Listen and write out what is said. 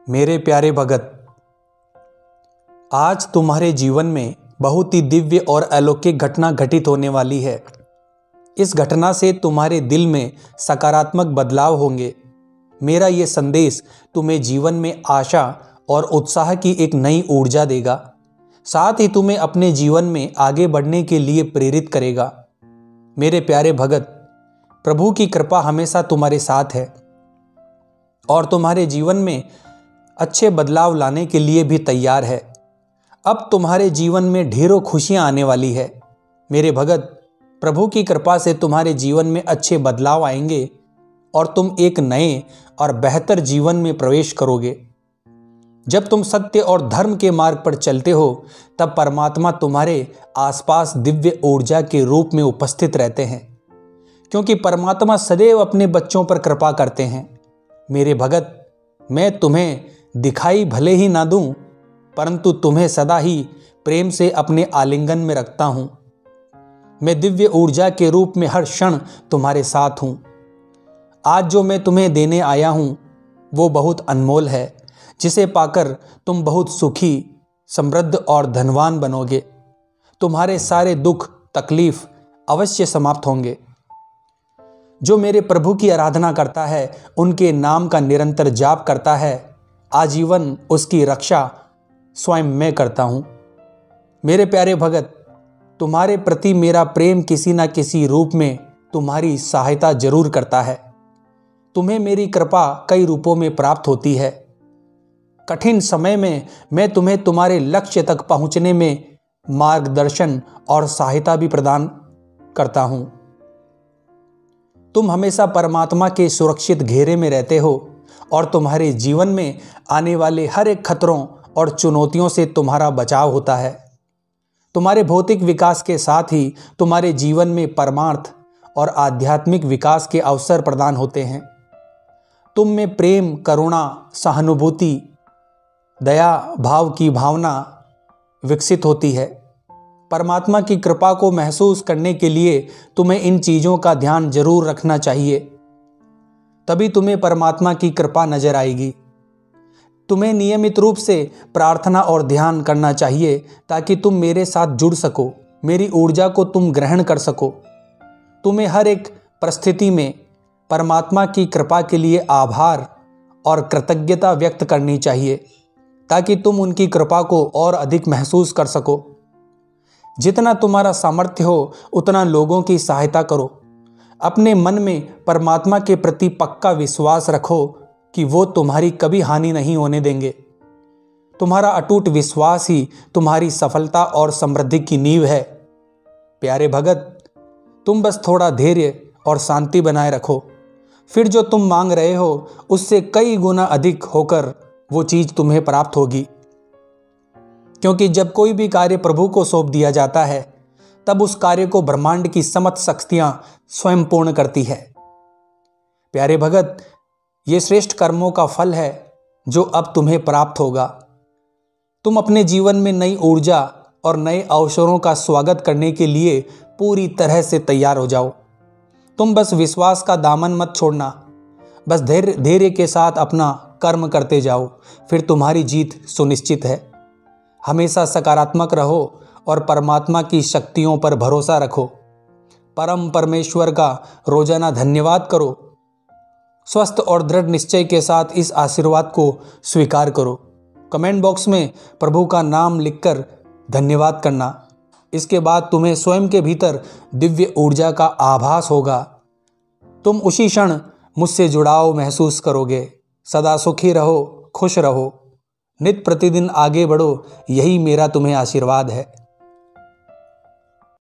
मेरे प्यारे भगत, आज तुम्हारे जीवन में बहुत ही दिव्य और अलौकिक घटना घटित होने वाली है। इस घटना से तुम्हारे दिल में सकारात्मक बदलाव होंगे। मेरा ये संदेश तुम्हें जीवन में आशा और उत्साह की एक नई ऊर्जा देगा, साथ ही तुम्हें अपने जीवन में आगे बढ़ने के लिए प्रेरित करेगा। मेरे प्यारे भगत, प्रभु की कृपा हमेशा तुम्हारे साथ है और तुम्हारे जीवन में अच्छे बदलाव लाने के लिए भी तैयार है। अब तुम्हारे जीवन में ढेरों खुशियां आने वाली है। मेरे भगत, प्रभु की कृपा से तुम्हारे जीवन में अच्छे बदलाव आएंगे और तुम एक नए और बेहतर जीवन में प्रवेश करोगे। जब तुम सत्य और धर्म के मार्ग पर चलते हो, तब परमात्मा तुम्हारे आसपास दिव्य ऊर्जा के रूप में उपस्थित रहते हैं, क्योंकि परमात्मा सदैव अपने बच्चों पर कृपा करते हैं। मेरे भगत, मैं तुम्हें दिखाई भले ही ना दूं, परंतु तुम्हें सदा ही प्रेम से अपने आलिंगन में रखता हूं। मैं दिव्य ऊर्जा के रूप में हर क्षण तुम्हारे साथ हूं। आज जो मैं तुम्हें देने आया हूं वो बहुत अनमोल है, जिसे पाकर तुम बहुत सुखी, समृद्ध और धनवान बनोगे। तुम्हारे सारे दुख तकलीफ अवश्य समाप्त होंगे। जो मेरे प्रभु की आराधना करता है, उनके नाम का निरंतर जाप करता है, आजीवन उसकी रक्षा स्वयं मैं करता हूं। मेरे प्यारे भगत, तुम्हारे प्रति मेरा प्रेम किसी न किसी रूप में तुम्हारी सहायता जरूर करता है। तुम्हें मेरी कृपा कई रूपों में प्राप्त होती है। कठिन समय में मैं तुम्हें तुम्हारे लक्ष्य तक पहुंचने में मार्गदर्शन और सहायता भी प्रदान करता हूं। तुम हमेशा परमात्मा के सुरक्षित घेरे में रहते हो और तुम्हारे जीवन में आने वाले हर एक खतरों और चुनौतियों से तुम्हारा बचाव होता है। तुम्हारे भौतिक विकास के साथ ही तुम्हारे जीवन में परमार्थ और आध्यात्मिक विकास के अवसर प्रदान होते हैं। तुम में प्रेम, करुणा, सहानुभूति, दया भाव की भावना विकसित होती है। परमात्मा की कृपा को महसूस करने के लिए तुम्हें इन चीज़ों का ध्यान जरूर रखना चाहिए, तभी तुम्हें परमात्मा की कृपा नजर आएगी। तुम्हें नियमित रूप से प्रार्थना और ध्यान करना चाहिए, ताकि तुम मेरे साथ जुड़ सको, मेरी ऊर्जा को तुम ग्रहण कर सको। तुम्हें हर एक परिस्थिति में परमात्मा की कृपा के लिए आभार और कृतज्ञता व्यक्त करनी चाहिए, ताकि तुम उनकी कृपा को और अधिक महसूस कर सको। जितना तुम्हारा सामर्थ्य हो, उतना लोगों की सहायता करो। अपने मन में परमात्मा के प्रति पक्का विश्वास रखो कि वो तुम्हारी कभी हानि नहीं होने देंगे। तुम्हारा अटूट विश्वास ही तुम्हारी सफलता और समृद्धि की नींव है। प्यारे भगत, तुम बस थोड़ा धैर्य और शांति बनाए रखो, फिर जो तुम मांग रहे हो उससे कई गुना अधिक होकर वो चीज़ तुम्हें प्राप्त होगी। क्योंकि जब कोई भी कार्य प्रभु को सौंप दिया जाता है, तब उस कार्य को ब्रह्मांड की समस्त शक्तियां स्वयं पूर्ण करती है। प्यारे भगत, ये श्रेष्ठ कर्मों का फल है जो अब तुम्हें प्राप्त होगा। तुम अपने जीवन में नई ऊर्जा और नए अवसरों का स्वागत करने के लिए पूरी तरह से तैयार हो जाओ। तुम बस विश्वास का दामन मत छोड़ना, बस धैर्य के साथ अपना कर्म करते जाओ, फिर तुम्हारी जीत सुनिश्चित है। हमेशा सकारात्मक रहो और परमात्मा की शक्तियों पर भरोसा रखो। परम परमेश्वर का रोजाना धन्यवाद करो। स्वस्थ और दृढ़ निश्चय के साथ इस आशीर्वाद को स्वीकार करो। कमेंट बॉक्स में प्रभु का नाम लिखकर धन्यवाद करना। इसके बाद तुम्हें स्वयं के भीतर दिव्य ऊर्जा का आभास होगा। तुम उसी क्षण मुझसे जुड़ाव महसूस करोगे। सदा सुखी रहो, खुश रहो, नित्य प्रतिदिन आगे बढ़ो, यही मेरा तुम्हें आशीर्वाद है।